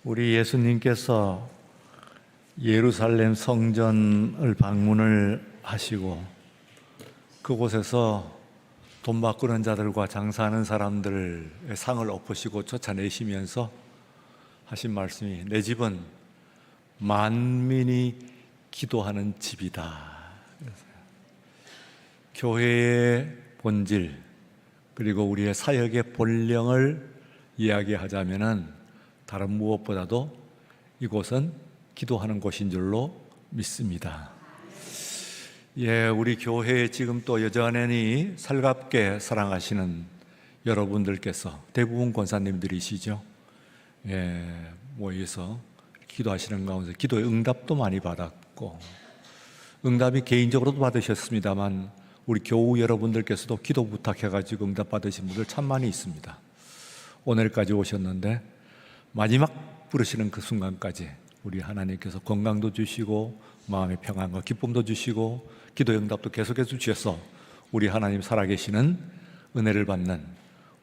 우리 예수님께서 예루살렘 성전을 방문을 하시고 그곳에서 돈 바꾸는 자들과 장사하는 사람들의 상을 엎으시고 쫓아내시면서 하신 말씀이 내 집은 만민이 기도하는 집이다. 교회의 본질 그리고 우리의 사역의 본령을 이야기하자면은 다른 무엇보다도 이곳은 기도하는 곳인 줄로 믿습니다. 우리 교회에 지금 또 여전히 살갑게 사랑하시는 여러분들께서 대부분 권사님들이시죠. 모여서 기도하시는 가운데 기도의 응답도 많이 받았고 응답이 개인적으로도 받으셨습니다만 우리 교우 여러분들께서도 기도 부탁해가지고 응답 받으신 분들 참 많이 있습니다. 오늘까지 오셨는데 마지막 부르시는 그 순간까지 우리 하나님께서 건강도 주시고 마음의 평안과 기쁨도 주시고 기도의 응답도 계속해서 주셔서 우리 하나님 살아계시는 은혜를 받는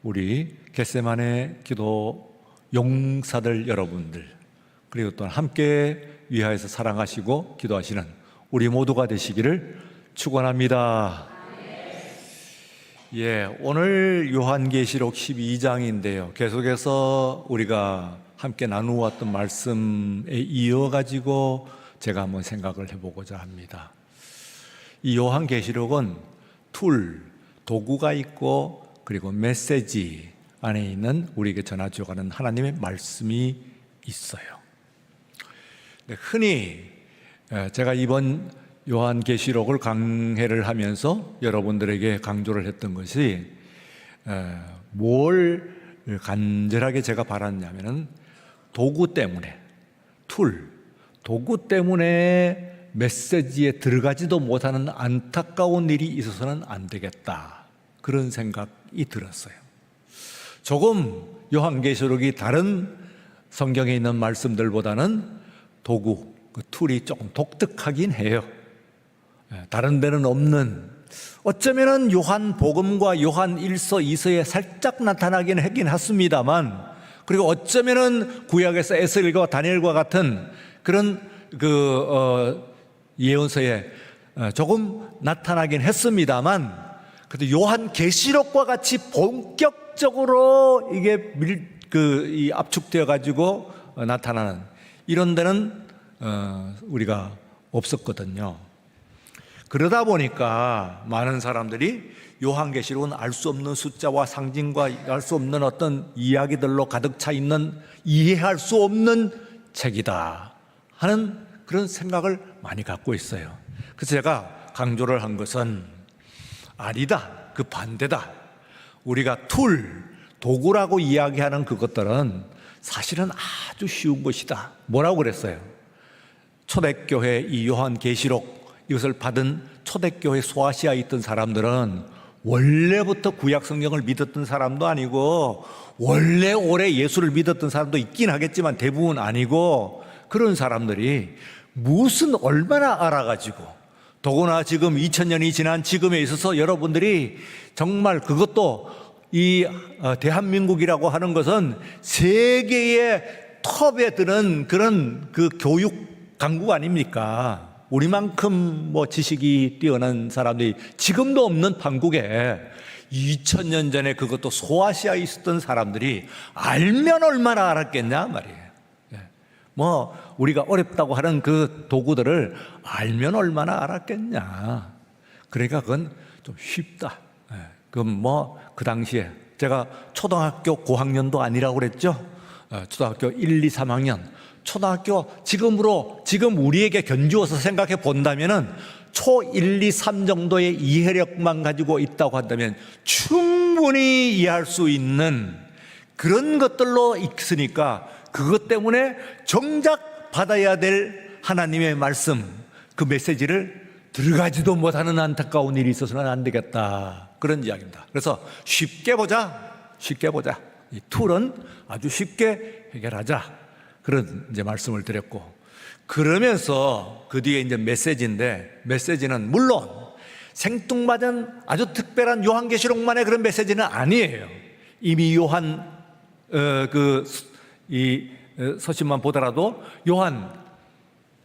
우리 겟세마네 기도 용사들 여러분들 그리고 또 함께 위하여서 사랑하시고 기도하시는 우리 모두가 되시기를 축원합니다. 오늘 요한계시록 12장인데요. 계속해서 우리가 함께 나누었던 말씀에 이어가지고 제가 한번 생각을 해보고자 합니다. 이 요한계시록은 도구가 있고 그리고 메시지 안에 있는 우리에게 전하주어 가는 하나님의 말씀이 있어요. 흔히 제가 이번 요한계시록을 강해를 하면서 여러분들에게 강조를 했던 것이 뭘 간절하게 제가 바랐냐면은 도구 때문에 메시지에 들어가지도 못하는 안타까운 일이 있어서는 안 되겠다. 그런 생각이 들었어요. 조금 요한계시록이 다른 성경에 있는 말씀들보다는 도구, 그 툴이 조금 독특하긴 해요. 다른 데는 없는 어쩌면은 요한복음과 요한 1서 2서에 살짝 나타나긴 하긴 했습니다만 그리고 어쩌면은 구약에서 에스겔과 다니엘과 같은 그런 예언서에 조금 나타나긴 했습니다만 그래도 요한계시록과 같이 본격적으로 이게 이 압축되어 가지고 나타나는 이런 데는 우리가 없었거든요. 그러다 보니까 많은 사람들이 요한계시록은 알 수 없는 숫자와 상징과 알 수 없는 어떤 이야기들로 가득 차 있는 이해할 수 없는 책이다 하는 그런 생각을 많이 갖고 있어요. 그래서 제가 강조를 한 것은 아니다, 그 반대다. 우리가 도구라고 이야기하는 그것들은 사실은 아주 쉬운 것이다. 뭐라고 그랬어요? 초대교회 이 요한계시록 이것을 받은 초대교회 소아시아에 있던 사람들은 원래부터 구약 성경을 믿었던 사람도 아니고 원래 오래 예수를 믿었던 사람도 있긴 하겠지만 대부분 아니고 그런 사람들이 무슨 얼마나 알아가지고 더구나 지금 2000년이 지난 지금에 있어서 여러분들이 정말 그것도 이 대한민국이라고 하는 것은 세계의 톱에 드는 그런 그 교육 강국 아닙니까? 우리만큼 지식이 뛰어난 사람들이 지금도 없는 판국에 2000년 전에 그것도 소아시아에 있었던 사람들이 알면 얼마나 알았겠냐 말이에요. 우리가 어렵다고 하는 그 도구들을 알면 얼마나 알았겠냐. 그러니까 그건 좀 쉽다. 그건 그 당시에 제가 초등학교 고학년도 아니라고 그랬죠. 초등학교 1, 2, 3학년 초등학교 지금 우리에게 견주어서 생각해 본다면은 초 1, 2, 3 정도의 이해력만 가지고 있다고 한다면 충분히 이해할 수 있는 그런 것들로 있으니까 그것 때문에 정작 받아야 될 하나님의 말씀 그 메시지를 들어가지도 못하는 안타까운 일이 있어서는 안 되겠다. 그런 이야기입니다. 그래서 쉽게 보자. 이 툴은 아주 쉽게 해결하자. 그런 말씀을 드렸고 그러면서 그 뒤에 메시지인데 메시지는 물론 생뚱맞은 아주 특별한 요한계시록만의 그런 메시지는 아니에요. 이미 요한 서신만 보더라도 요한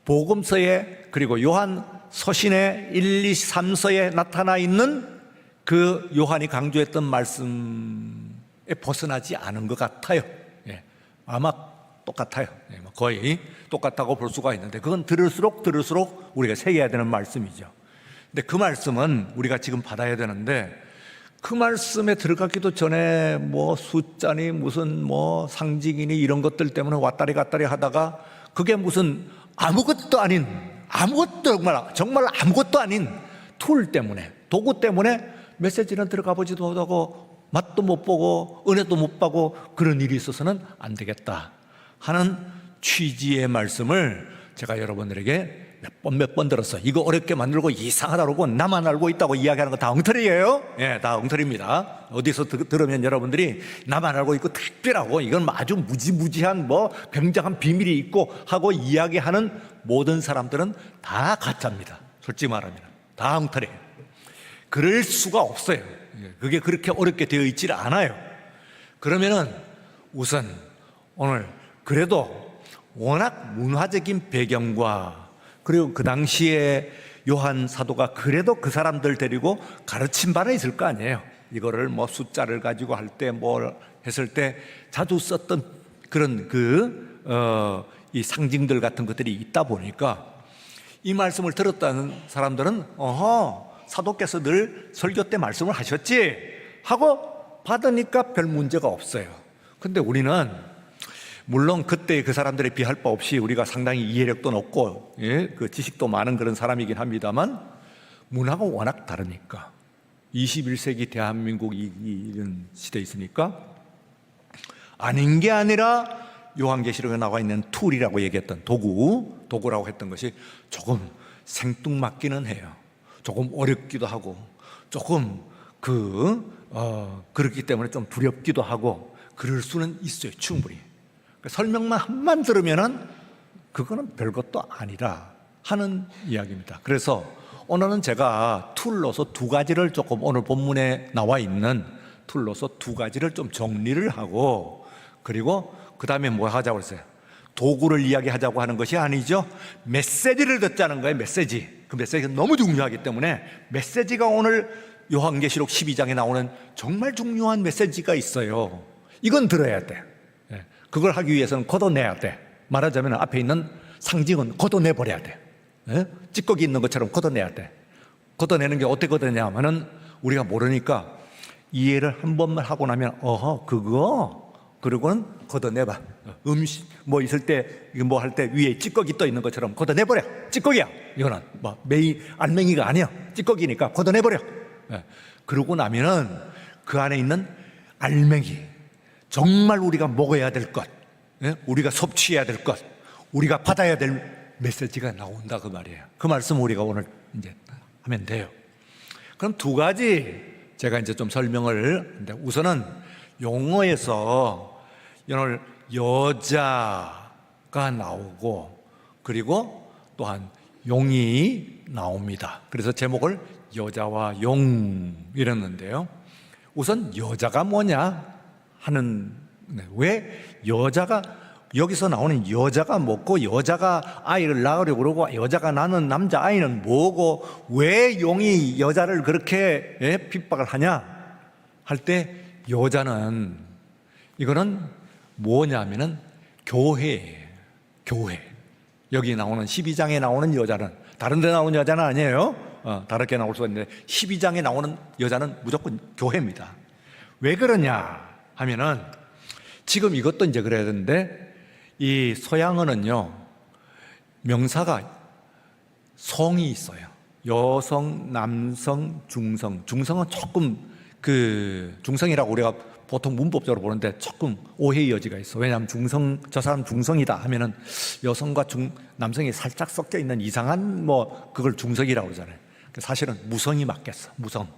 복음서에 그리고 요한 서신의 1, 2, 3서에 나타나 있는 그 요한이 강조했던 말씀에 벗어나지 않은 것 같아요. 예, 아마 똑같아요. 예, 거의 똑같다고 볼 수가 있는데 그건 들을수록 우리가 새겨야 되는 말씀이죠. 근데 그 말씀은 우리가 지금 받아야 되는데 그 말씀에 들어가기도 전에 뭐 숫자니 무슨 뭐 상징이니 이런 것들 때문에 왔다리 갔다리 하다가 그게 무슨 아무것도 아닌 정말 아무것도 아닌 툴 때문에 도구 때문에 메시지는 들어가 보지도 못하고 맛도 못 보고 은혜도 못 받고 그런 일이 있어서는 안 되겠다 하는 취지의 말씀을 제가 여러분들에게 몇 번 들었어. 이거 어렵게 만들고 이상하다고 그러고 나만 알고 있다고 이야기하는 거 다 엉터리예요. 예, 다 엉터리입니다. 어디서 들으면 여러분들이 나만 알고 있고 특별하고 이건 아주 무지무지한 뭐 굉장한 비밀이 있고 하고 이야기하는 모든 사람들은 다 가짜입니다. 솔직히 말하면 다 엉터리예요. 그럴 수가 없어요. 그게 그렇게 어렵게 되어 있질 않아요. 그러면은 우선 오늘 그래도 워낙 문화적인 배경과 그리고 그 당시에 요한 사도가 그래도 그 사람들 데리고 가르친 바는 있을 거 아니에요. 이거를 뭐 숫자를 가지고 할 때 뭘 했을 때 자주 썼던 그런 이 상징들 같은 것들이 있다 보니까 이 말씀을 들었다는 사람들은 사도께서 늘 설교 때 말씀을 하셨지 하고 받으니까 별 문제가 없어요. 근데 우리는 물론 그때 그 사람들에 비할 바 없이 우리가 상당히 이해력도 높고 그 지식도 많은 그런 사람이긴 합니다만 문화가 워낙 다르니까 21세기 대한민국이 이런 시대에 있으니까 아닌 게 아니라 요한계시록에 나와 있는 툴이라고 얘기했던 도구라고 했던 것이 조금 생뚱맞기는 해요. 조금 어렵기도 하고 조금 그렇기 때문에 좀 두렵기도 하고 그럴 수는 있어요. 충분히. 설명만 들으면은 그거는 별것도 아니라 하는 이야기입니다. 그래서 오늘은 제가 툴로서 두 가지를 조금 오늘 본문에 나와 있는 툴로서 두 가지를 좀 정리를 하고 그리고 그 다음에 뭐 하자고 그랬어요? 도구를 이야기하자고 하는 것이 아니죠. 메시지를 듣자는 거예요. 메시지. 그 메시지가 너무 중요하기 때문에 메시지가 오늘 요한계시록 12장에 나오는 정말 중요한 메시지가 있어요. 이건 들어야 돼. 그걸 하기 위해서는 걷어내야 돼. 말하자면 앞에 있는 상징은 걷어내버려야 돼. 찌꺼기 있는 것처럼 걷어내야 돼. 걷어내는 게 어떻게 걷어내냐면은 우리가 모르니까 이해를 한 번만 하고 나면 그거 그리고는 걷어내봐. 음식 뭐 있을 때 뭐 할 때 위에 찌꺼기 떠 있는 것처럼 걷어내버려. 찌꺼기야. 이거는 뭐 알맹이가 아니야. 찌꺼기니까 걷어내버려. 그러고 나면은 그 안에 있는 알맹이 정말 우리가 먹어야 될 것, 우리가 섭취해야 될 것, 우리가 받아야 될 메시지가 나온다 그 말이에요. 그 말씀 우리가 오늘 이제 하면 돼요. 그럼 두 가지 제가 이제 좀 설명을 근데 우선은 용어에서 오늘 여자가 나오고 그리고 또한 용이 나옵니다. 그래서 제목을 여자와 용 이랬는데요. 우선 여자가 뭐냐? 하는 왜 여자가 여기서 나오는 여자가 뭐고 여자가 아이를 낳으려고 그러고 여자가 낳는 남자 아이는 뭐고 왜 용이 여자를 그렇게 핍박을 하냐 할 때 여자는 이거는 뭐냐면은 교회예요. 교회. 여기 나오는 12장에 나오는 여자는 다른 데 나오는 여자는 아니에요. 다르게 나올 수가 있는데 12장에 나오는 여자는 무조건 교회입니다. 왜 그러냐 하면은 지금 이것도 이제 그래야 되는데 이 서양어는요 명사가 성이 있어요. 여성, 남성, 중성. 중성은 조금 중성이라고 우리가 보통 문법적으로 보는데 조금 오해의 여지가 있어. 왜냐하면 저 사람 중성이다 하면은 여성과 남성이 살짝 섞여 있는 이상한 그걸 중성이라고 그러잖아요. 사실은 무성이 맞겠어. 무성.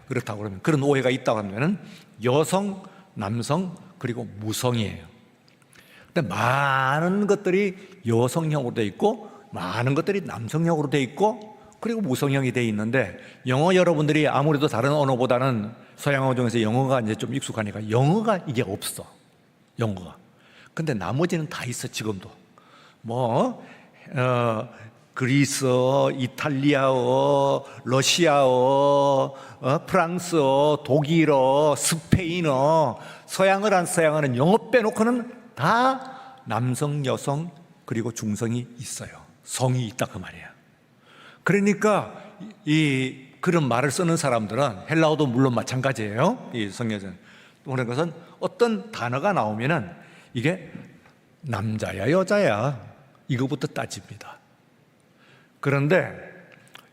그렇다고 그러면 그런 오해가 있다고 하면은 여성, 남성 그리고 무성이에요. 근데 많은 것들이 여성형으로 되어 있고 많은 것들이 남성형으로 되어 있고 그리고 무성형이 되어 있는데 영어 여러분들이 아무래도 다른 언어보다는 서양어 중에서 영어가 이제 좀 익숙하니까 영어가 이게 없어. 영어가. 근데 나머지는 다 있어 지금도. 뭐 그리스어, 이탈리아어, 러시아어, 프랑스어, 독일어, 스페인어, 서양어는 영어 빼놓고는 다 남성, 여성 그리고 중성이 있어요. 성이 있다 그 말이에요. 그러니까 그런 말을 쓰는 사람들은 헬라어도 물론 마찬가지예요. 이 성경에서는 그런 것은 어떤 단어가 나오면은 이게 남자야 여자야 이거부터 따집니다. 그런데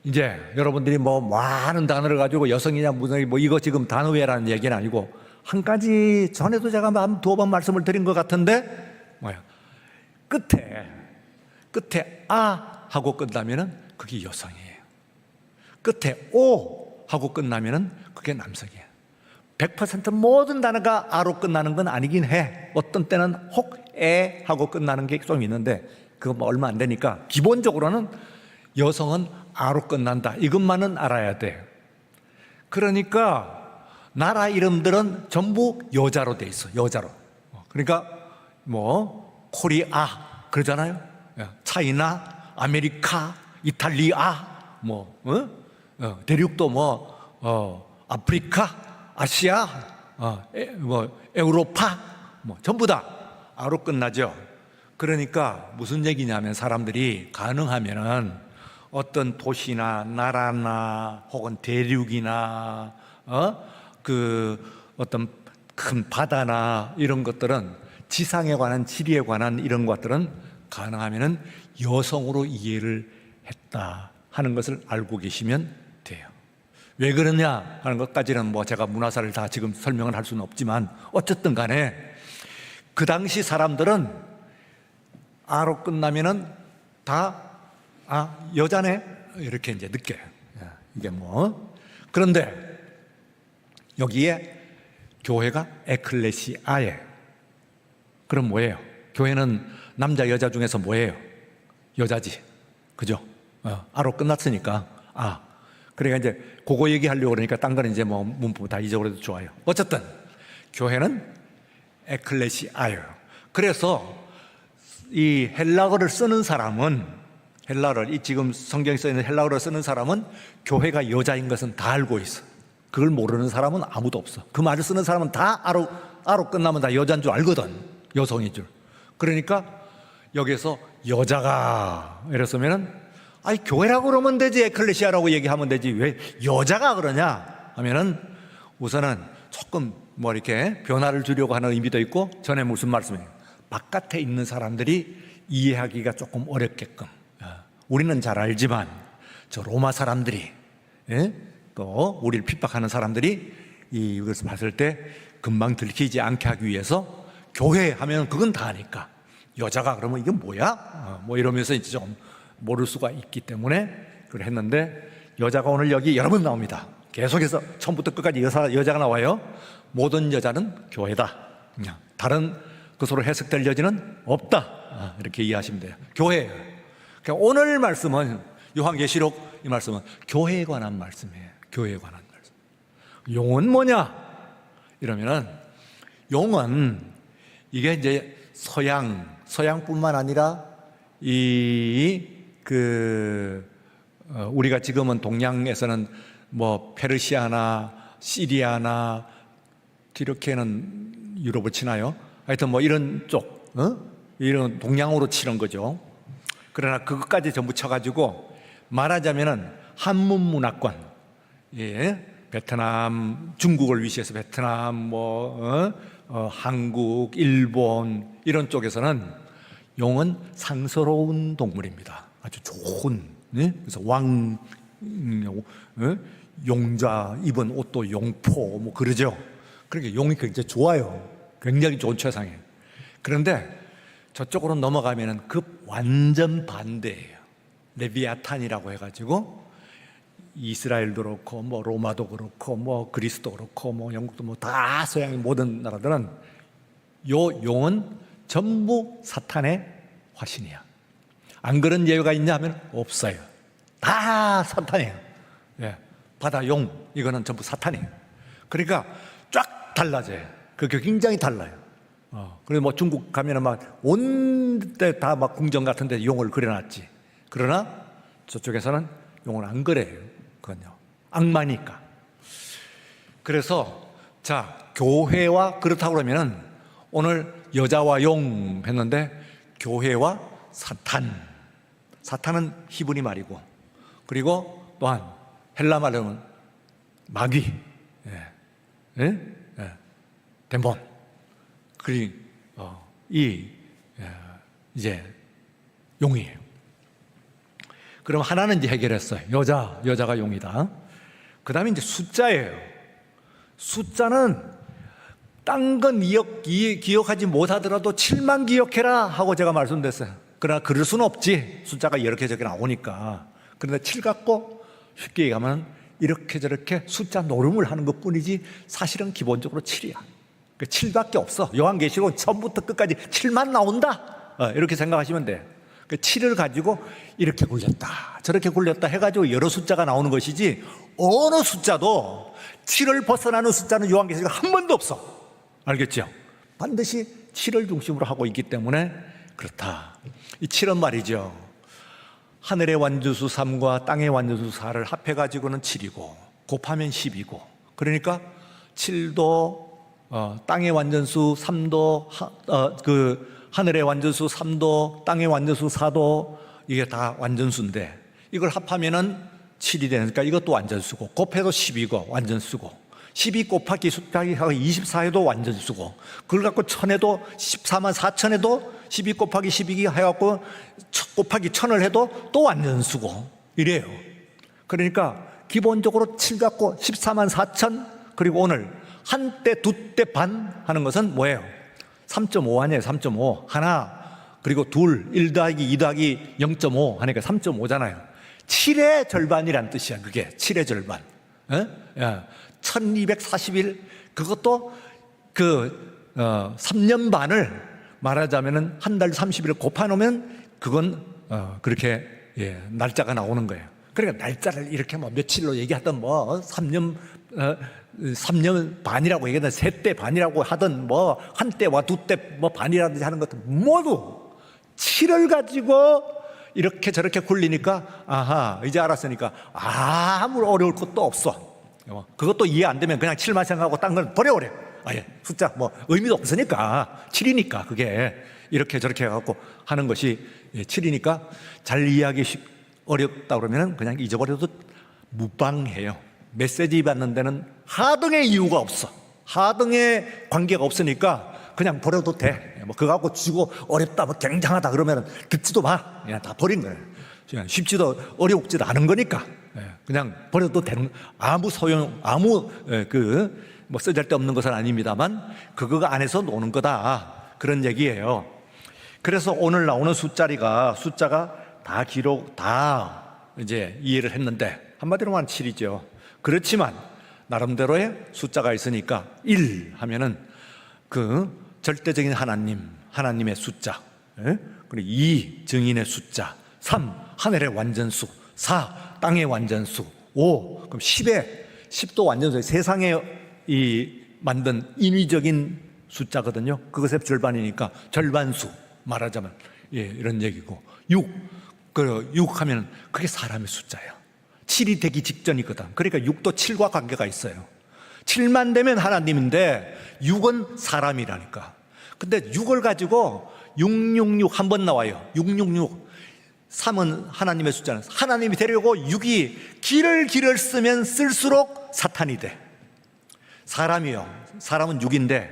이제 여러분들이 뭐 많은 단어를 가지고 여성이냐 무성이 뭐 이거 지금 단어회라는 얘기는 아니고 한 가지 전에도 제가 한 두 번 말씀을 드린 것 같은데 뭐야 끝에 아 하고 끝나면은 그게 여성이에요. 끝에 오 하고 끝나면은 그게 남성이에요. 100% 모든 단어가 아로 끝나는 건 아니긴 해. 어떤 때는 혹 에 하고 끝나는 게 좀 있는데 그거 뭐 얼마 안 되니까 기본적으로는 여성은 아로 끝난다. 이것만은 알아야 돼. 그러니까 나라 이름들은 전부 여자로 돼 있어. 여자로. 그러니까 뭐 코리아 그러잖아요. 차이나, 아메리카, 이탈리아, 뭐 대륙도 뭐 아프리카, 아시아, 뭐 에우로파, 뭐 전부 다 아로 끝나죠. 그러니까 무슨 얘기냐면 사람들이 가능하면은 어떤 도시나 나라나 혹은 대륙이나 그 어떤 큰 바다나 이런 것들은 지상에 관한 지리에 관한 이런 것들은 가능하면은 여성으로 이해를 했다 하는 것을 알고 계시면 돼요. 왜 그러냐 하는 것까지는 뭐 제가 문화사를 다 지금 설명을 할 수는 없지만 어쨌든 간에 그 당시 사람들은 아로 끝나면은 다 여자네 이렇게 이제 느껴요. 이게 뭐 그런데 여기에 교회가 에클레시아에 그럼 뭐예요? 교회는 남자 여자 중에서 뭐예요? 여자지, 그죠? 아로 끝났으니까 그러니까 이제 그거 얘기하려고 그러니까 딴 거는 이제 뭐 문법 다 잊어버려도 좋아요. 어쨌든 교회는 에클레시아예요. 그래서 이 헬라어를 쓰는 사람은 헬라어를 이 지금 성경에 써 있는 헬라어를 쓰는 사람은 교회가 여자인 것은 다 알고 있어. 그걸 모르는 사람은 아무도 없어. 그 말을 쓰는 사람은 다 아로 끝나면 다 여자인 줄 알거든. 여성인 줄. 그러니까 여기서 여자가 이랬으면은 교회라고 그러면 되지 에클레시아라고 얘기하면 되지 왜 여자가 그러냐 하면은 우선은 조금 뭐 이렇게 변화를 주려고 하는 의미도 있고 전에 무슨 말씀이에요? 바깥에 있는 사람들이 이해하기가 조금 어렵게끔 우리는 잘 알지만 저 로마 사람들이 또 우리를 핍박하는 사람들이 이것을 봤을 때 금방 들키지 않게 하기 위해서 교회 하면 그건 다 아니까 여자가 그러면 이게 뭐야? 뭐 이러면서 이제 좀 모를 수가 있기 때문에 그걸 했는데 여자가 오늘 여기 여러 번 나옵니다. 계속해서 처음부터 끝까지 여자가 나와요. 모든 여자는 교회다. 다른 것으로 해석될 여지는 없다. 이렇게 이해하시면 돼요. 교회예요. 그러니까 오늘 말씀은 요한계시록 이 말씀은 교회에 관한 말씀이에요. 교회에 관한 말씀. 용은 뭐냐? 이러면은 용은 이게 이제 서양뿐만 아니라 우리가 지금은 동양에서는 뭐 페르시아나 시리아나 이렇게는 유럽을 치나요? 하여튼 뭐 이런 쪽, 이런 동양으로 치는 거죠. 그러나 그것까지 전부 쳐가지고 말하자면은 한문 문화권, 베트남, 중국을 위시해서 베트남, 한국, 일본 이런 쪽에서는 용은 상스러운 동물입니다. 아주 좋은, 그래서 용자 입은 옷도 용포 뭐 그러죠. 그러니까 용이 굉장히 좋아요. 굉장히 좋은 최상이에요. 그런데 저쪽으로 넘어가면은 그 완전 반대예요. 레비아탄이라고 해가지고 이스라엘도 그렇고 뭐 로마도 그렇고 뭐 그리스도 그렇고 뭐 영국도 뭐 다 서양의 모든 나라들은 요 용은 전부 사탄의 화신이야. 안 그런 예외가 있냐 하면 없어요. 다 사탄이에요. 바다 용 이거는 전부 사탄이에요. 그러니까 쫙 달라져요. 그게 굉장히 달라요. 그래서 뭐 중국 가면은 막 온 데 다 막 궁전 같은데 용을 그려놨지. 그러나 저쪽에서는 용을 안 그래요. 그건요. 악마니까. 그래서 자, 교회와 그렇다고 그러면은 오늘 여자와 용 했는데 교회와 사탄. 사탄은 히브리 말이고, 그리고 또한 헬라 말로는 마귀, 데몬. 그리고 이제 용이에요. 그럼 하나는 이제 해결했어요. 여자가 용이다. 그 다음에 이제 숫자예요. 숫자는 딴 건 기억하지 못하더라도 7만 기억해라 하고 제가 말씀드렸어요. 그러나 그럴 수는 없지. 숫자가 이렇게 저렇게 나오니까. 그런데 7 갖고 쉽게 얘기하면 이렇게 저렇게 숫자 노름을 하는 것 뿐이지 사실은 기본적으로 7이야. 7밖에 없어. 요한계시록은 처음부터 끝까지 7만 나온다. 이렇게 생각하시면 돼. 7을 가지고 이렇게 굴렸다 저렇게 굴렸다 해가지고 여러 숫자가 나오는 것이지, 어느 숫자도 7을 벗어나는 숫자는 요한계시록 한 번도 없어. 알겠죠? 반드시 7을 중심으로 하고 있기 때문에 그렇다. 이 7은 말이죠, 하늘의 완전수 3과 땅의 완전수 4를 합해가지고는 7이고 곱하면 10이고, 그러니까 7도 땅의 완전수 3도, 하늘의 완전수 3도, 땅의 완전수 4도, 이게 다 완전수인데 이걸 합하면은 7이 되니까 이것도 완전수고, 곱해도 10이고 완전수고, 12 곱하기 숫자기 24해도 완전수고, 그걸 갖고 1000해도 14만 4천해도 12 곱하기 12기 해갖고 곱하기 1000을 해도 또 완전수고 이래요. 그러니까 기본적으로 7 갖고 14만 4천, 그리고 오늘 한 때, 두 때 반 하는 것은 뭐예요? 3.5 아니에요. 3.5. 하나, 그리고 둘, 1 더하기 2 더하기 0.5 하니까 3.5잖아요. 7의 절반이란 뜻이야. 그게 7의 절반. 1240일, 그것도 3년 반을 말하자면은 한 달 30일을 곱해 놓으면 그건 그렇게 날짜가 나오는 거예요. 그러니까 날짜를 이렇게 뭐 며칠로 얘기하던 뭐 3년 반이라고 얘기하든 세 때 반이라고 하든 뭐 한 때와 두 때 뭐 반이라든지 하는 것도 모두 7을 가지고 이렇게 저렇게 굴리니까 아하, 이제 알았으니까 아무 어려울 것도 없어. 그것도 이해 안 되면 그냥 7만 생각하고 딴 건 버려버려. 숫자 뭐 의미도 없으니까 7이니까 그게 이렇게 저렇게 해갖고 하는 것이 7이니까 잘 이해하기 어렵다 그러면 그냥 잊어버려도 무방해요. 메시지 받는 데는 하등의 이유가 없어. 하등의 관계가 없으니까 그냥 버려도 돼. 뭐 그거 갖고 주고 어렵다, 뭐 굉장하다 그러면 듣지도 마. 그냥 다 버린 거예요. 그냥 쉽지도 어렵지도 않은 거니까 그냥 버려도 되는, 아무 소용, 아무 뭐 쓰잘데없는 것은 아닙니다만 그거가 안에서 노는 거다, 그런 얘기예요. 그래서 오늘 나오는 숫자가 다 기록 다 이제 이해를 했는데 한마디로만 7이죠. 그렇지만 나름대로의 숫자가 있으니까 1 하면은 그 절대적인 하나님의 숫자, 그리고 2 증인의 숫자, 3 하늘의 완전수, 4 땅의 완전수, 5 그럼 10도 완전수, 세상에 만든 인위적인 숫자거든요. 그것의 절반이니까 절반수 말하자면 이런 얘기고, 6 하면 그게 사람의 숫자예요. 7이 되기 직전이거든. 그러니까 6도 7과 관계가 있어요. 7만 되면 하나님인데 6은 사람이라니까. 근데 6을 가지고 666 한 번 나와요. 666. 3은 하나님의 숫자는, 하나님이 되려고 6이 길을 쓰면 쓸수록 사탄이 돼. 사람이요, 사람은 6인데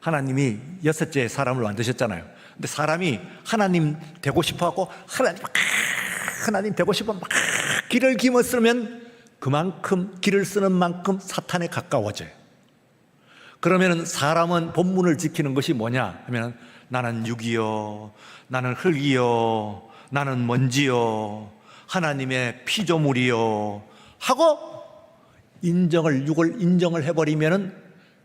하나님이 6째 사람을 만드셨잖아요. 근데 사람이 하나님 되고 싶어하고 하나님 되고 싶어 막 길을 쓰면 그만큼 길을 쓰는 만큼 사탄에 가까워져요. 그러면 사람은 본문을 지키는 것이 뭐냐 하면, 나는 육이요, 나는 흙이요, 나는 먼지요, 하나님의 피조물이요 하고 육을 인정을 해버리면은,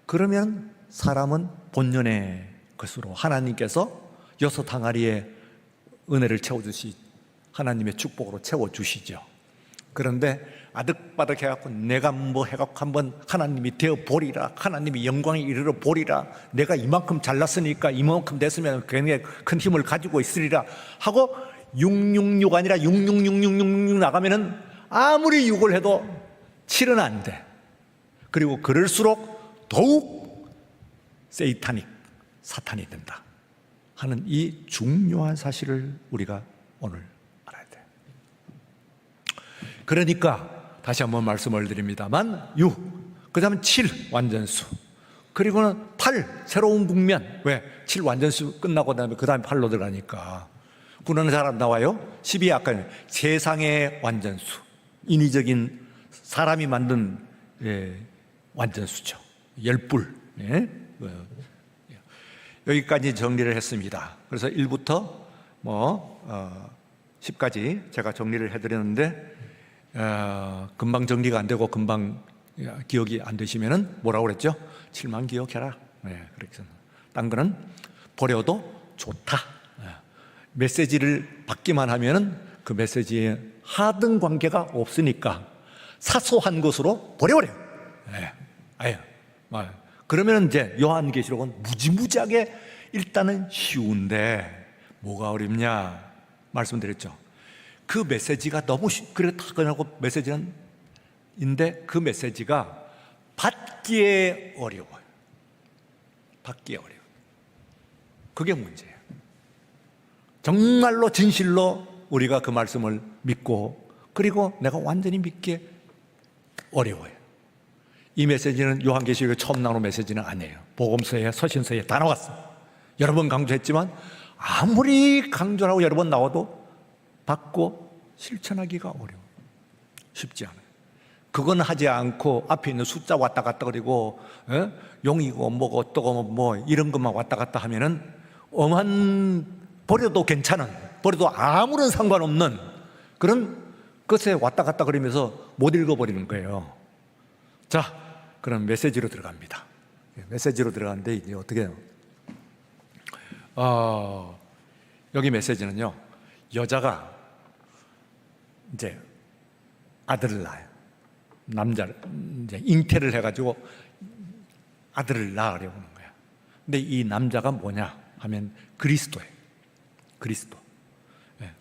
그러면 사람은 본연의 것으로 하나님께서 6 항아리에 은혜를 채워주시, 하나님의 축복으로 채워주시죠. 그런데 아득바득 해갖고 내가 뭐 해갖고 한번 하나님이 되어 보리라, 하나님이 영광에 이르러 보리라, 내가 이만큼 잘났으니까 이만큼 됐으면 굉장히 큰 힘을 가지고 있으리라 하고 666 아니라 666666 나가면은 아무리 6을 해도 7은 안 돼. 그리고 그럴수록 더욱 세이타닉, 사탄이 된다 하는 이 중요한 사실을 우리가 오늘 알아야 돼. 그러니까 다시 한번 말씀을 드립니다만 6, 그 다음에 7 완전수, 그리고는 8 새로운 국면. 왜? 7 완전수 끝나고 그 다음에 8로 들어가니까 9는 잘 안 나와요. 12 아까 세상의 완전수, 인위적인 사람이 만든 완전수죠. 열불. 여기까지 정리를 했습니다. 그래서 1부터 10까지 제가 정리를 해드렸는데 금방 정리가 안 되고 금방 기억이 안 되시면은 뭐라고 그랬죠? 7만 기억해라. 그렇게. 딴 거는 버려도 좋다. 메시지를 받기만 하면은 그 메시지에 하등 관계가 없으니까 사소한 것으로 버려버려. 그러면 이제 요한계시록은 무지무지하게 일단은 쉬운데 뭐가 어렵냐 말씀드렸죠. 그 메시지가 너무 그래 다 그러고 메시지는 인데 그 메시지가 받기에 어려워요. 받기에 어려워요. 그게 문제예요. 정말로 진실로 우리가 그 말씀을 믿고 그리고 내가 완전히 믿기에 어려워요. 이 메시지는 요한계시록에 처음 나오는 메시지는 아니에요. 복음서에 서신서에 다 나왔어. 여러 번 강조했지만 아무리 강조하고 여러 번 나와도 받고 실천하기가 어려워. 쉽지 않아요. 그건 하지 않고 앞에 있는 숫자 왔다 갔다 그리고 용이고 뭐고 어떠고 뭐 이런 것만 왔다 갔다 하면은 버려도 괜찮은, 버려도 아무런 상관없는 그런 것에 왔다 갔다 그러면서 못 읽어버리는 거예요. 자, 그럼 메시지로 들어갑니다. 메시지로 들어가는데 이제 어떻게 해요? 여기 메시지는요, 여자가 이제 아들을 낳아요. 남자를 이제 잉태를 해가지고 아들을 낳으려고 하는 거야. 근데 이 남자가 뭐냐 하면 그리스도예요. 그리스도.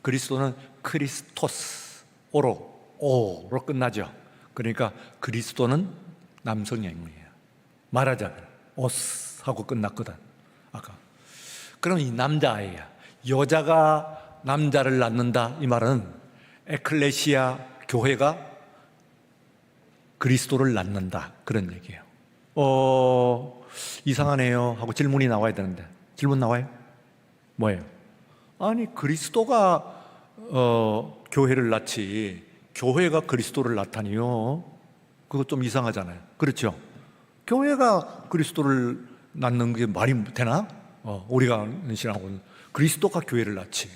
그리스도는 크리스토스 오로 끝나죠. 그러니까 그리스도는 남성형이에요. 말하자면 오스 하고 끝났거든 아까. 그럼 이 남자아이야. 여자가 남자를 낳는다 이 말은 에클레시아 교회가 그리스도를 낳는다 그런 얘기예요. 이상하네요 하고 질문이 나와야 되는데 질문 나와요? 뭐예요? 아니 그리스도가 교회를 낳지 교회가 그리스도를 낳다니요? 그거 좀 이상하잖아요. 그렇죠? 교회가 그리스도를 낳는 게 말이 되나? 우리가 아는 신앙은 그리스도가 교회를 낳지.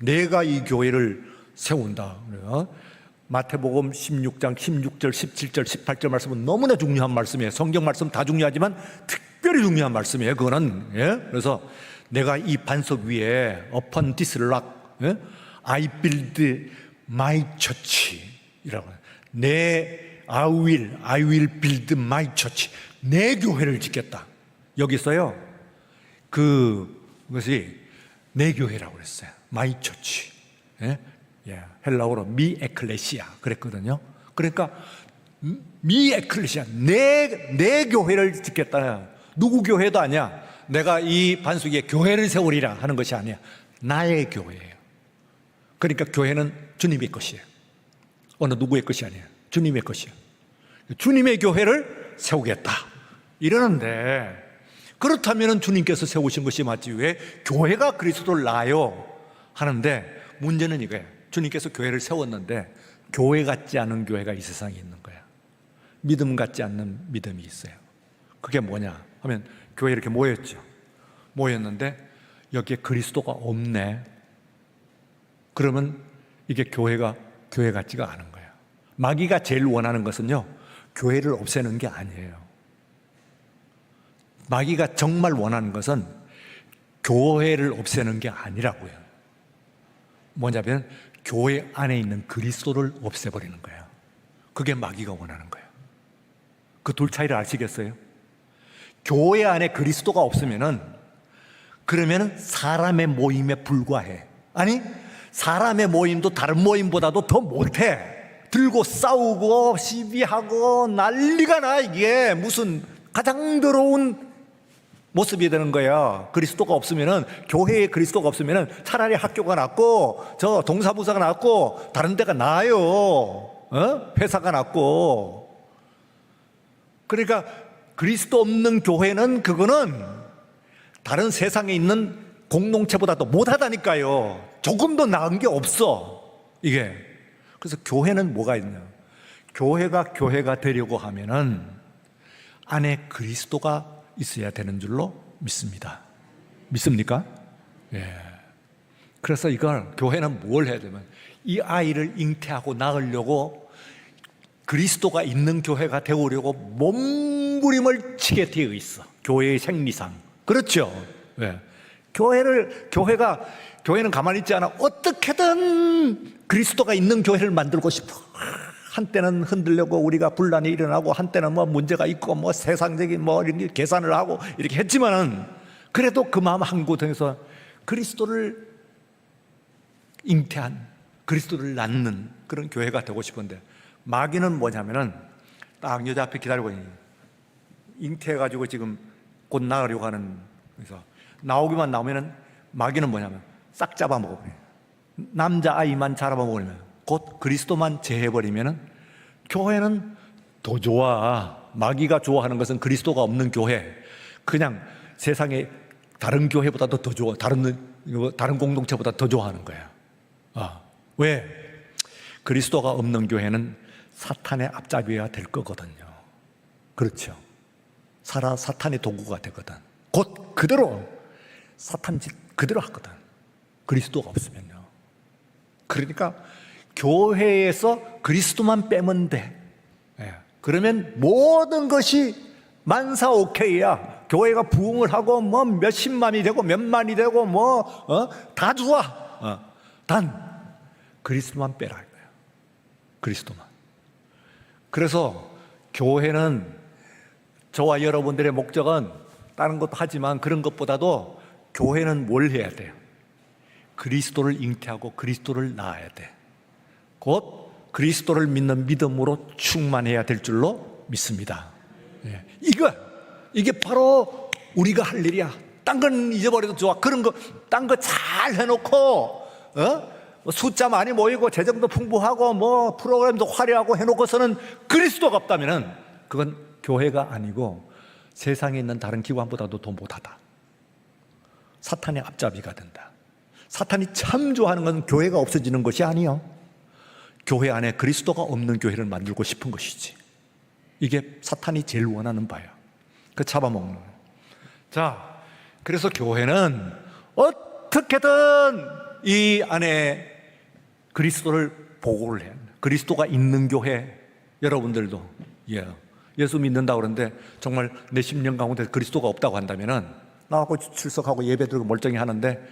내가 이 교회를 세운다. 마태복음 16장 16절, 17절, 18절 말씀은 너무나 중요한 말씀이에요. 성경 말씀 다 중요하지만 특별히 중요한 말씀이에요. 그거는. 그래서 내가 이 반석 위에 upon this rock I build my church 이라고. I will build my church. 내 교회를 짓겠다. 여기서요 그것이 내 교회라고 그랬어요. my church. 헬라어로 미 에클레시아 그랬거든요. 그러니까 미 에클레시아 내 교회를 짓겠다. 누구 교회도 아니야. 내가 이 반석 위에 교회를 세우리라 하는 것이 아니야. 나의 교회예요. 그러니까 교회는 주님의 것이에요. 어느 누구의 것이 아니에요. 주님의 것이에요. 주님의 교회를 세우겠다 이러는데, 그렇다면 주님께서 세우신 것이 맞지 왜 교회가 그리스도를 낳아요 하는데, 문제는 이거예요. 주님께서 교회를 세웠는데 교회 같지 않은 교회가 이 세상에 있는 거야. 믿음 같지 않는 믿음이 있어요. 그게 뭐냐 하면 교회에 이렇게 모였는데 여기에 그리스도가 없네. 그러면 이게 교회가 교회 같지가 않은 거예요. 마귀가 제일 원하는 것은요, 교회를 없애는 게 아니에요. 마귀가 정말 원하는 것은 교회를 없애는 게 아니라고요. 뭐냐면 교회 안에 있는 그리스도를 없애버리는 거예요. 그게 마귀가 원하는 거예요. 그 둘 차이를 아시겠어요? 교회 안에 그리스도가 없으면은 그러면은 사람의 모임에 불과해. 아니, 사람의 모임도 다른 모임보다도 더 못해. 들고 싸우고 시비하고 난리가 나. 이게 무슨 가장 더러운 모습이 되는 거야. 그리스도가 없으면은, 교회에 그리스도가 없으면은 차라리 학교가 낫고 저 동사무소가 낫고 다른 데가 나아요. 회사가 낫고. 그러니까 그리스도 없는 교회는, 그거는 다른 세상에 있는 공동체보다도 못하다니까요. 조금 더 나은 게 없어, 이게. 그래서 교회는 뭐가 있냐? 교회가 되려고 하면은 안에 그리스도가 있어야 되는 줄로 믿습니다. 믿습니까? 예. 그래서 이걸, 교회는 뭘 해야 되면, 이 아이를 잉태하고 낳으려고 그리스도가 있는 교회가 되오려고 몸부림을 치게 되어 있어. 교회의 생리상. 그렇죠? 예. 교회는 가만히 있지 않아. 어떻게든 그리스도가 있는 교회를 만들고 싶어. 한때는 흔들려고 우리가 분란이 일어나고, 한때는 뭐 문제가 있고, 뭐 세상적인 뭐 이렇게 계산을 하고 이렇게 했지만은, 그래도 그 마음 한구석에서 그리스도를 잉태한, 그리스도를 낳는 그런 교회가 되고 싶은데, 마귀는 뭐냐면은 딱 여자 앞에 기다리고 있는, 잉태해가지고 지금 곧 나으려고 하는, 그래서 나오기만 나오면은 마귀는 뭐냐면 싹 잡아먹어버려요. 남자아이만 잡아먹으면, 곧 그리스도만 제해버리면은 교회는 더 좋아. 마귀가 좋아하는 것은 그리스도가 없는 교회, 그냥 세상에 다른 교회보다도 더 좋아. 다른 공동체보다 더 좋아하는 거야. 왜? 그리스도가 없는 교회는 사탄의 앞잡이가 될 거거든요. 그렇죠? 사탄의 도구가 되거든. 곧 그대로 사탄 짓 그대로 하거든, 그리스도가 없으면요. 그러니까 교회에서 그리스도만 빼면 돼. 예. 그러면 모든 것이 만사 오케이야. 교회가 부흥을 하고 뭐 몇십만이 되고 몇만이 되고 다 좋아. 단 그리스도만 빼라 이거야. 그리스도만. 그래서 교회는, 저와 여러분들의 목적은 다른 것도 하지만 그런 것보다도 교회는 뭘 해야 돼요? 그리스도를 잉태하고 그리스도를 낳아야 돼. 곧 그리스도를 믿는 믿음으로 충만해야 될 줄로 믿습니다. 예. 이게 바로 우리가 할 일이야. 딴 건 잊어버려도 좋아. 그런 거, 딴 거 잘 해놓고, 숫자 많이 모이고 재정도 풍부하고 뭐 프로그램도 화려하고 해놓고서는 그리스도가 없다면은 그건 교회가 아니고 세상에 있는 다른 기관보다도 더 못하다. 사탄의 앞잡이가 된다. 사탄이 참 좋아하는 건 교회가 없어지는 것이 아니요, 교회 안에 그리스도가 없는 교회를 만들고 싶은 것이지. 이게 사탄이 제일 원하는 바야. 그 잡아먹는 거야. 자, 그래서 교회는 어떻게든 이 안에 그리스도를 보고를 해야 합니다. 그리스도가 있는 교회, 여러분들도 예수 믿는다고 그러는데 정말 내 10년 가운데 그리스도가 없다고 한다면은 나하고 출석하고 예배드리고 멀쩡히 하는데,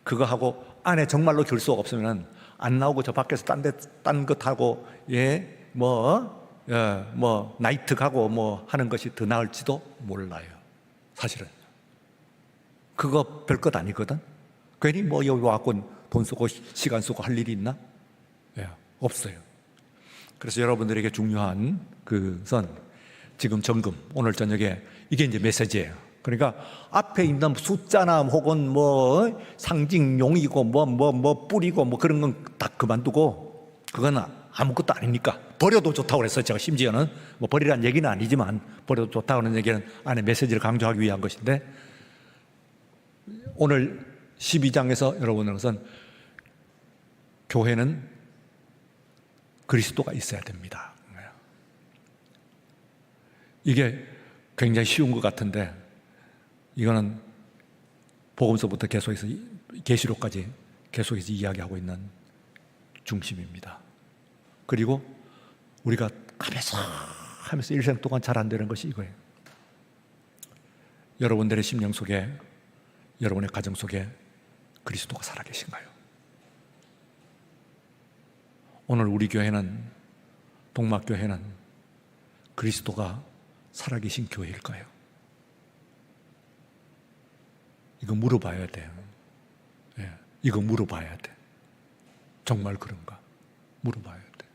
그거 하고 안에 정말로 결수가 없으면은 안 나오고 저 밖에서 딴 것 하고 나이트 가고 뭐 하는 것이 더 나을지도 몰라요. 사실은 그거 별것 아니거든. 괜히 뭐 여기 와갖고 돈 쓰고 시간 쓰고 할 일이 있나? 없어요. 그래서 여러분들에게 중요한 그선 지금 점검, 오늘 저녁에 이게 이제 메시지예요. 그러니까 앞에 있는 숫자나 혹은 뭐 상징용이고 뭐 뿌리고 뭐 그런 건 다 그만두고, 그건 아무것도 아니니까 버려도 좋다고 그랬어요. 제가 심지어는 뭐 버리라는 얘기는 아니지만 버려도 좋다고 하는 얘기는 안에 메시지를 강조하기 위한 것인데, 오늘 12장에서 여러분은 것은 교회는 그리스도가 있어야 됩니다. 이게 굉장히 쉬운 것 같은데, 이거는 복음서부터 계속해서 계시록까지 계속해서 이야기하고 있는 중심입니다. 그리고 우리가 하면서 일생 동안 잘 안 되는 것이 이거예요. 여러분들의 심령 속에, 여러분의 가정 속에 그리스도가 살아계신가요? 오늘 우리 교회는, 동막교회는 그리스도가 살아계신 교회일까요? 이거 물어봐야 돼요. 예, 이거 물어봐야 돼. 정말 그런가? 물어봐야 돼.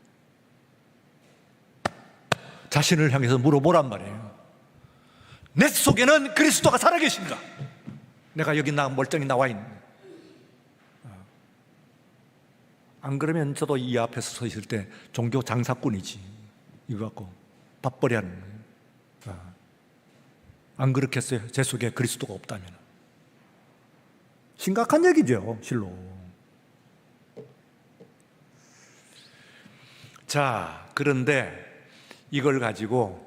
자신을 향해서 물어보란 말이에요. 내 속에는 그리스도가 살아계신가? 내가 여기 멀쩡히 나와 있는. 안 그러면 저도 이 앞에서 서 있을 때 종교 장사꾼이지. 이거 갖고 밥벌이 하는 거예요. 안 그렇겠어요? 제 속에 그리스도가 없다면. 심각한 얘기죠, 실로. 자, 그런데 이걸 가지고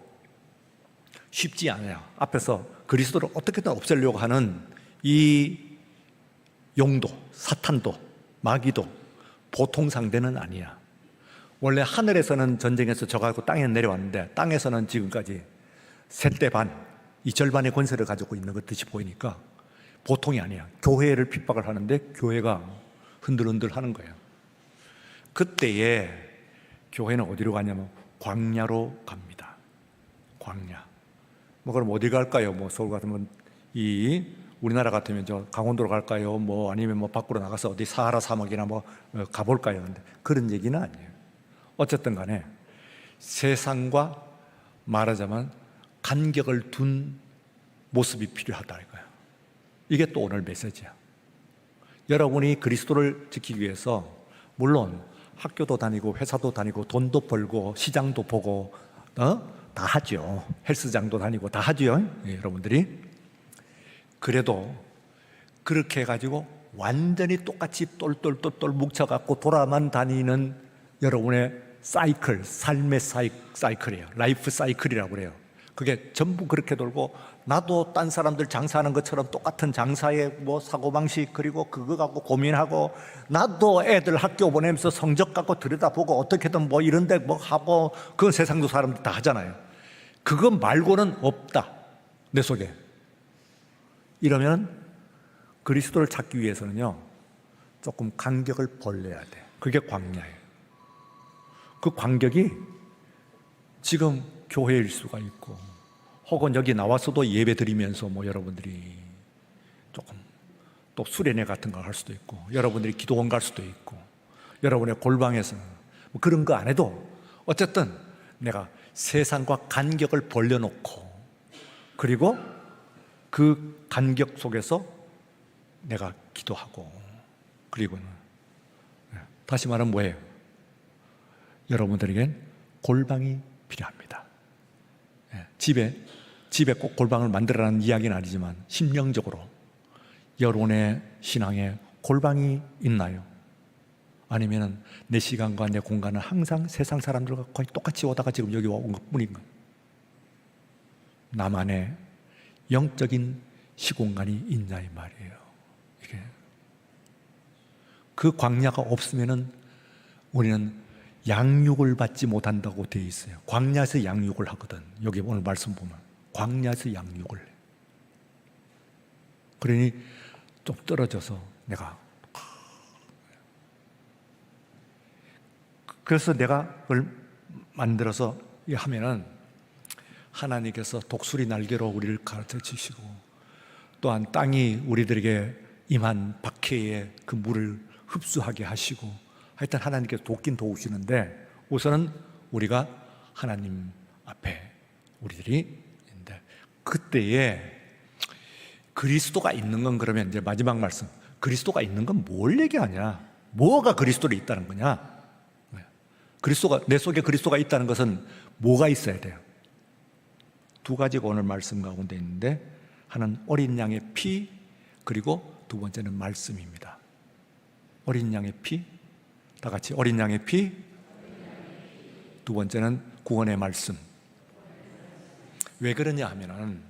쉽지 않아요. 앞에서 그리스도를 어떻게든 없애려고 하는 이 용도, 사탄도, 마귀도 보통 상대는 아니야. 원래 하늘에서는 전쟁에서 져가지고 땅에 내려왔는데 땅에서는 지금까지 셋대 반, 이 절반의 권세를 가지고 있는 것 듯이 보이니까 보통이 아니야. 교회를 핍박을 하는데 교회가 흔들흔들 하는 거예요. 그때에 교회는 어디로 가냐면 광야로 갑니다. 광야. 뭐 그럼 어디 갈까요? 뭐 서울 같으면 우리나라 같으면 저 강원도로 갈까요? 뭐 아니면 뭐 밖으로 나가서 어디 사하라 사막이나 뭐 가볼까요? 근데 그런 얘기는 아니에요. 어쨌든 간에 세상과 말하자면 간격을 둔 모습이 필요하다 이거예요. 이게 또 오늘 메시지야. 여러분이 그리스도를 지키기 위해서 물론 학교도 다니고 회사도 다니고 돈도 벌고 시장도 보고 다 하죠. 헬스장도 다니고 다 하죠. 예, 여러분들이. 그래도 그렇게 해가지고 완전히 똑같이 똘똘똘똘 뭉쳐갖고 돌아만 다니는 여러분의 사이클, 삶의 사이클이에요. 라이프 사이클이라고 그래요. 그게 전부 그렇게 돌고 나도 딴 사람들 장사하는 것처럼 똑같은 장사의 뭐 사고방식 그리고 그거 갖고 고민하고 나도 애들 학교 보내면서 성적 갖고 들여다보고 어떻게든 뭐 이런데 뭐 하고 그건 세상도 사람들 다 하잖아요. 그거 말고는 없다 내 속에. 이러면 그리스도를 찾기 위해서는요 조금 간격을 벌려야 돼. 그게 광야예요. 그 간격이 지금 교회일 수가 있고 혹은 여기 나와서도 예배 드리면서 뭐 여러분들이 조금 또 수련회 같은 걸 할 수도 있고 여러분들이 기도원 갈 수도 있고 여러분의 골방에서 뭐 그런 거 안 해도 어쨌든 내가 세상과 간격을 벌려놓고 그리고 그 간격 속에서 내가 기도하고 그리고는 다시 말하면 뭐예요? 여러분들에겐 골방이 필요합니다. 집에 꼭 골방을 만들어라는 이야기는 아니지만 심령적으로 여러분의 신앙에 골방이 있나요? 아니면 내 시간과 내 공간은 항상 세상 사람들과 거의 똑같이 오다가 지금 여기 온 것뿐인가? 나만의 영적인 시공간이 있냐 이 말이에요. 이게 그 광야가 없으면은 우리는 양육을 받지 못한다고 되어 있어요. 광야에서 양육을 하거든. 여기 오늘 말씀 보면 광야에서 양육을 해. 그러니 좀 떨어져서 내가 그래서 내가 그걸 만들어서 하면은 하나님께서 독수리 날개로 우리를 가르쳐 주시고 또한 땅이 우리들에게 임한 박해의 그 물을 흡수하게 하시고 하여튼 하나님께서 돕긴 도우시는데 우선은 우리가 하나님 앞에 우리들이 있는데 그때에 그리스도가 있는 건 그러면 이제 마지막 말씀 그리스도가 있는 건 뭘 얘기하냐? 뭐가 그리스도로 있다는 거냐? 그리스도가 내 속에 그리스도가 있다는 것은 뭐가 있어야 돼요? 두 가지가 오늘 말씀 가운데 있는데 하나는 어린 양의 피 그리고 두 번째는 말씀입니다. 어린 양의 피 다 같이 어린 양의 피 두 번째는 구원의 말씀. 왜 그러냐 하면은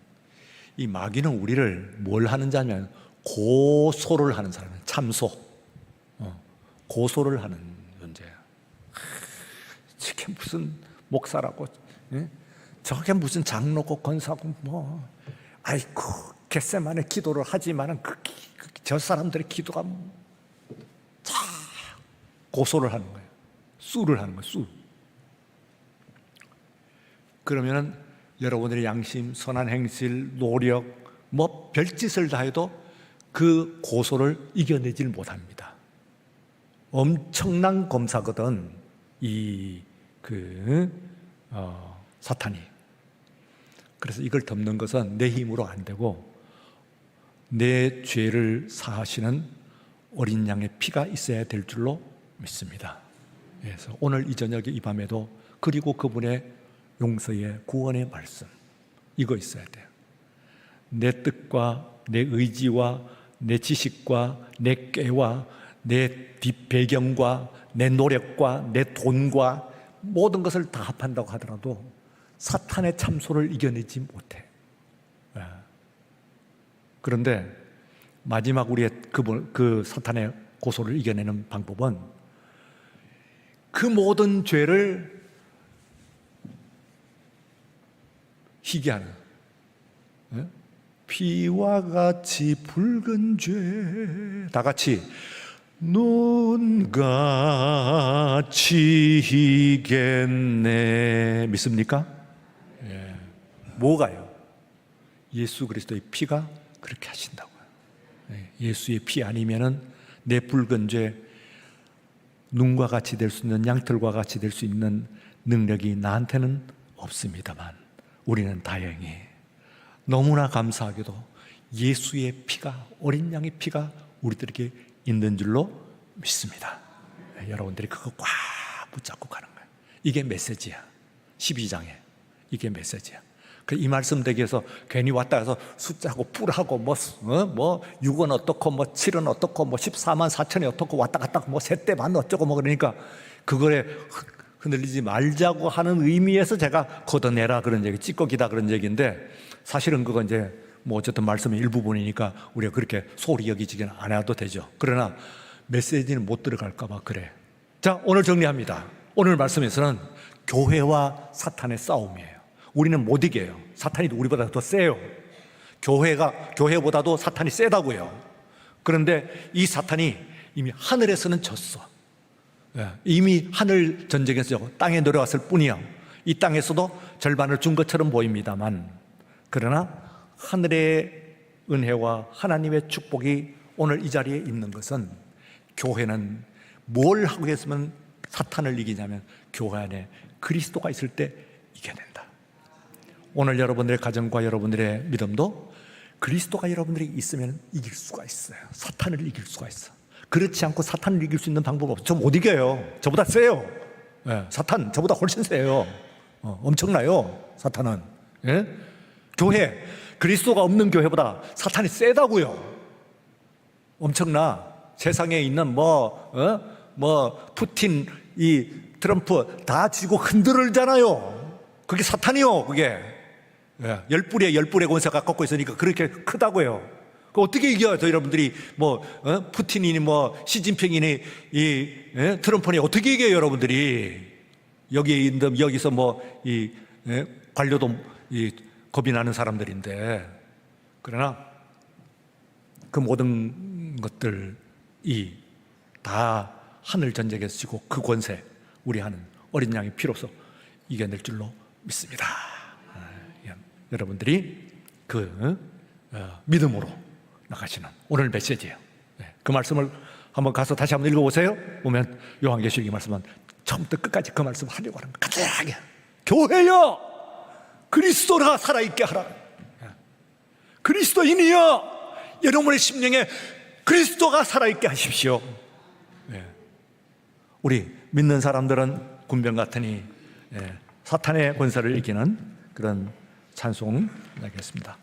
이 마귀는 우리를 뭘 하는지 하면 고소를 하는 사람이에요. 참소 고소를 하는 존재야. 저게 무슨 목사라고 저게 무슨 장로고 권사고 뭐 아이고 겟세마네 기도를 하지만은 저 사람들의 기도가 참 고소를 하는 거예요. 수를 하는 거예요. 수. 그러면은 여러분들의 양심, 선한 행실, 노력, 뭐 별짓을 다 해도 그 고소를 이겨내질 못합니다. 엄청난 검사거든, 사탄이. 그래서 이걸 덮는 것은 내 힘으로 안 되고 내 죄를 사하시는 어린 양의 피가 있어야 될 줄로 믿습니다. 그래서 오늘 이 저녁에 이 밤에도 그리고 그분의 용서의 구원의 말씀, 이거 있어야 돼요. 내 뜻과 내 의지와 내 지식과 내 꾀와 내 뒷배경과 내 노력과 내 돈과 모든 것을 다 합한다고 하더라도 사탄의 참소를 이겨내지 못해. 그런데 마지막 우리의 그 사탄의 고소를 이겨내는 방법은 그 모든 죄를 희귀하는, 피와 같이 붉은 죄, 다 같이 눈같이 희겠네. 믿습니까? 예. 뭐가요? 예수 그리스도의 피가 그렇게 하신다고요. 예수의 피 아니면은 내 붉은 죄, 눈과 같이 될 수 있는, 양털과 같이 될 수 있는 능력이 나한테는 없습니다만, 우리는 다행히 너무나 감사하게도 예수의 피가, 어린 양의 피가 우리들에게 있는 줄로 믿습니다. 여러분들이 그거 꽉 붙잡고 가는 거예요. 이게 메시지야. 12장에 이게 메시지야. 이 말씀 되기 위해서 괜히 왔다 가서 숫자하고 뿔하고 뭐 6은 어떻고 뭐 7은 어떻고 뭐 14만 4천이 어떻고 왔다 갔다 뭐 세대 반 어쩌고 뭐 그러니까 그거에 흔들리지 말자고 하는 의미에서 제가 걷어내라 그런 얘기, 찌꺼기다 그런 얘기인데, 사실은 그건 이제 뭐 어쨌든 말씀의 일부분이니까 우리가 그렇게 소홀히 여기지는 않아도 되죠. 그러나 메시지는 못 들어갈까 봐 그래. 자, 오늘 정리합니다. 오늘 말씀에서는 교회와 사탄의 싸움이에요. 우리는 못 이겨요. 사탄이 우리보다 더 세요. 교회보다도 사탄이 세다고요. 그런데 이 사탄이 이미 하늘에서는 졌어. 이미 하늘 전쟁에서 땅에 내려왔을 뿐이야. 이 땅에서도 절반을 준 것처럼 보입니다만, 그러나 하늘의 은혜와 하나님의 축복이 오늘 이 자리에 있는 것은, 교회는 뭘 하고 있으면 사탄을 이기냐면 교회 안에 그리스도가 있을 때 이겨낸다. 오늘 여러분들의 가정과 여러분들의 믿음도 그리스도가 여러분들이 있으면 이길 수가 있어요. 사탄을 이길 수가 있어. 그렇지 않고 사탄을 이길 수 있는 방법 없어요. 저 못 이겨요. 저보다 세요. 사탄 저보다 훨씬 세요. 엄청나요, 사탄은. 교회, 그리스도가 없는 교회보다 사탄이 세다고요. 엄청나. 세상에 있는 푸틴, 이 트럼프 다 쥐고 흔들잖아요. 그게 사탄이요. 그게 10불의 권세가 꺾고 있으니까 그렇게 크다고요. 그 어떻게 이겨요? 여러분들이 푸틴이니 시진핑이니 트럼프니 어떻게 이겨요? 여러분들이 여기서 관료도 겁이 나는 사람들인데, 그러나 그 모든 것들이 다 하늘 전쟁에서 지고 그 권세, 우리 하는 어린 양의 피로서 이겨낼 줄로 믿습니다. 여러분들이 그 믿음으로 나가시는 오늘 메시지예요. 그 말씀을 한번 가서 다시 한번 읽어보세요. 보면 요한계시록의 말씀은 처음부터 끝까지 그 말씀 하려고 하는 거예요. 간단하게. 교회여, 그리스도가 살아있게 하라. 그리스도인이여, 여러분의 심령에 그리스도가 살아있게 하십시오. 우리 믿는 사람들은 군병 같으니 사탄의 권세를 이기는 그런 찬송 나겠습니다.